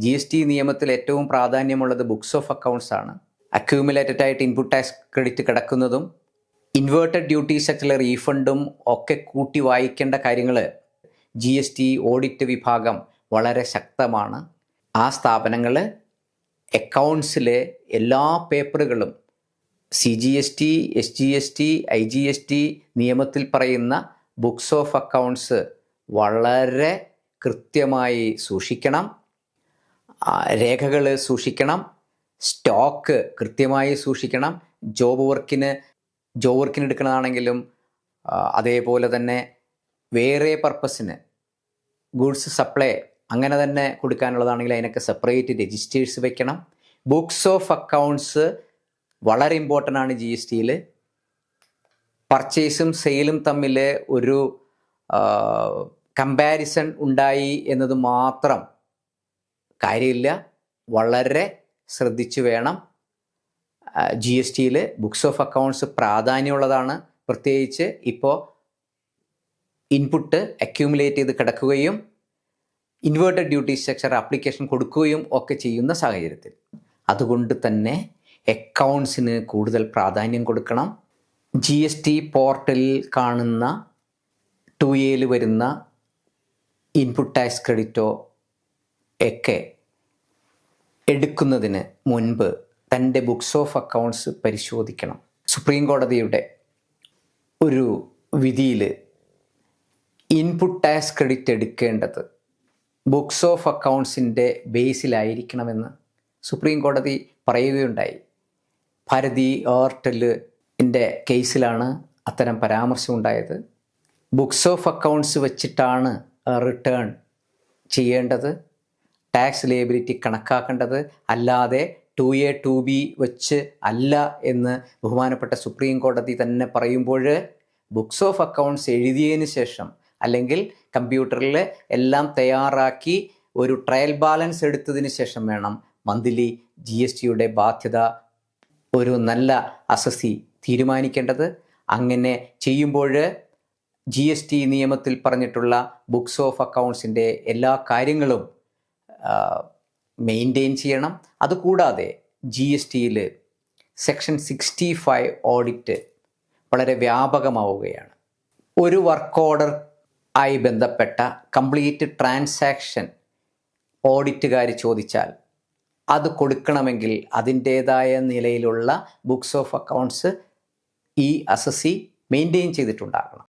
GST നിയമത്തിൽ ഏറ്റവും പ്രാധാന്യമുള്ളത് ബുക്സ് ഓഫ് അക്കൗണ്ട്സ് ആണ്. അക്യൂമുലേറ്റഡ് ആയിട്ട് ഇൻപുട്ട് ടാക്സ് ക്രെഡിറ്റ് കിടക്കുന്നതും ഇൻവേർട്ടഡ് ഡ്യൂട്ടി സെക്ടറിലെ റീഫണ്ടും ഒക്കെ കൂട്ടി വായിക്കേണ്ട കാര്യങ്ങൾ GST ഓഡിറ്റ് വിഭാഗം വളരെ ശക്തമാണ്. ആ സ്ഥാപനങ്ങൾ അക്കൗണ്ട്സിലെ എല്ലാ പേപ്പറുകളും CGST, SGST, IGST നിയമത്തിൽ പറയുന്ന ബുക്സ് ഓഫ് അക്കൗണ്ട്സ് വളരെ കൃത്യമായി സൂക്ഷിക്കണം, രേഖകൾ സൂക്ഷിക്കണം, സ്റ്റോക്ക് കൃത്യമായി സൂക്ഷിക്കണം. ജോബ് വർക്കിന് എടുക്കുന്നതാണെങ്കിലും അതേപോലെ തന്നെ വേറെ പർപ്പസിന് ഗുഡ്സ് സപ്ലൈ അങ്ങനെ തന്നെ കൊടുക്കാനുള്ളതാണെങ്കിൽ അതിനൊക്കെ സെപ്പറേറ്റ് രജിസ്റ്റേഴ്സ് വെക്കണം. ബുക്സ് ഓഫ് അക്കൗണ്ട്സ് വളരെ ഇമ്പോർട്ടൻ്റ് ആണ്. GSTയിൽ പർച്ചേസും സെയിലും തമ്മിൽ ഒരു കമ്പാരിസൺ ഉണ്ടായി എന്നത് മാത്രം കാര്യമില്ല, വളരെ ശ്രദ്ധിച്ചു വേണം. GSTയിൽ ബുക്സ് ഓഫ് അക്കൗണ്ട്സ് പ്രാധാന്യമുള്ളതാണ്. പ്രത്യേകിച്ച് ഇപ്പോൾ ഇൻപുട്ട് അക്യൂമുലേറ്റ് ചെയ്ത് കിടക്കുകയും ഇൻവേർട്ടഡ് ഡ്യൂട്ടി സ്ട്രക്ചർ ആപ്ലിക്കേഷൻ കൊടുക്കുകയും ഒക്കെ ചെയ്യുന്ന സാഹചര്യത്തിൽ അതുകൊണ്ട് തന്നെ അക്കൗണ്ട്സിന് കൂടുതൽ പ്രാധാന്യം കൊടുക്കണം. GST പോർട്ടലിൽ കാണുന്ന 2Aയിൽ വരുന്ന ഇൻപുട്ട് ടാക്സ് ക്രെഡിറ്റോ ഒക്കെ എടുക്കുന്നതിന് മുൻപ് തൻ്റെ ബുക്സ് ഓഫ് അക്കൗണ്ട്സ് പരിശോധിക്കണം. സുപ്രീം കോടതിയുടെ ഒരു വിധിയിൽ ഇൻപുട്ട് ടാക്സ് ക്രെഡിറ്റ് എടുക്കേണ്ടത് ബുക്സ് ഓഫ് അക്കൗണ്ട്സിൻ്റെ ബേസിലായിരിക്കണമെന്ന് സുപ്രീം കോടതി പറയുകയുണ്ടായി. ഭാരതി എയർടെല്ലിൻ്റെ കേസിലാണ് അത്തരം പരാമർശം ഉണ്ടായത്. ബുക്സ് ഓഫ് അക്കൗണ്ട്സ് വെച്ചിട്ടാണ് റിട്ടേൺ ചെയ്യേണ്ടത്, ടാക്സ് ലയബിലിറ്റി കണക്കാക്കേണ്ടത്, അല്ലാതെ 2A 2B വെച്ച് അല്ല എന്ന് ബഹുമാനപ്പെട്ട സുപ്രീം കോടതി തന്നെ പറയുമ്പോൾ ബുക്സ് ഓഫ് അക്കൗണ്ട്സ് എഴുതിയതിന് ശേഷം അല്ലെങ്കിൽ കമ്പ്യൂട്ടറിൽ എല്ലാം തയ്യാറാക്കി ഒരു ട്രയൽ ബാലൻസ് എടുത്തതിന് ശേഷം വേണം മന്ത്ലി GSTയുടെ ബാധ്യത ഒരു നല്ല അസസി തീരുമാനിക്കേണ്ടത്. അങ്ങനെ ചെയ്യുമ്പോൾ GST നിയമത്തിൽ പറഞ്ഞിട്ടുള്ള ബുക്സ് ഓഫ് അക്കൗണ്ട്സിൻ്റെ എല്ലാ കാര്യങ്ങളും മെയിൻറ്റെയിൻ ചെയ്യണം. അതുകൂടാതെ GSTയിൽ സെക്ഷൻ 65 ഓഡിറ്റ് വളരെ വ്യാപകമാവുകയാണ്. ഒരു വർക്ക് ഓർഡർ ആയി ബന്ധപ്പെട്ട കംപ്ലീറ്റ് ട്രാൻസാക്ഷൻ ഓഡിറ്റുകാർ ചോദിച്ചാൽ അത് കൊടുക്കണമെങ്കിൽ അതിൻ്റേതായ നിലയിലുള്ള ബുക്സ് ഓഫ് അക്കൗണ്ട്സ് ഈ അസസി മെയിൻറ്റെയിൻ ചെയ്തിട്ടുണ്ടാകണം.